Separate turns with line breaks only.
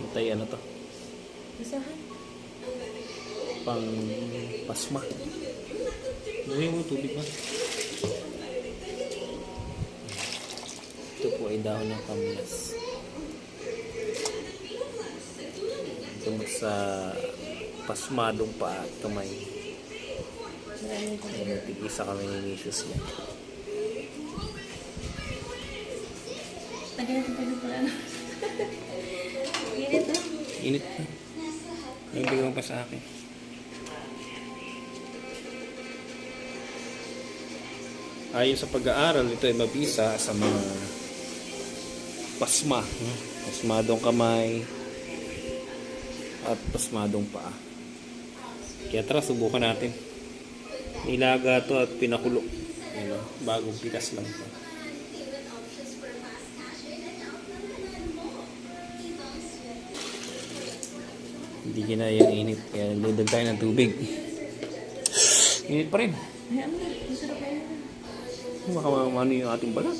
Tay ano to?
Isahan.
Pang pasma. Gawin mo tubig ba? Ito po ay dahon ng kamyas. Gamot sa pasmadong paa at kamay. Tig-isa kami ni Mrs. yan.
Lagyan natin pwede pala na. Init na.
Init na. Nabigay mo pa sa akin. Ayon sa pag-aaral, ito ay mabisa sa mga pasma. Pasmadong kamay at pasmadong paa. Kaya tara, subukan natin. Nilaga to at pinakulo. Ayan, bagong pitas lang to. Hindi kinaya yung init. Kaya nagdadag tayo ng tubig. Init pa rin.
Ayan na. Masarap na yun.
Baka mamano yung ating balat.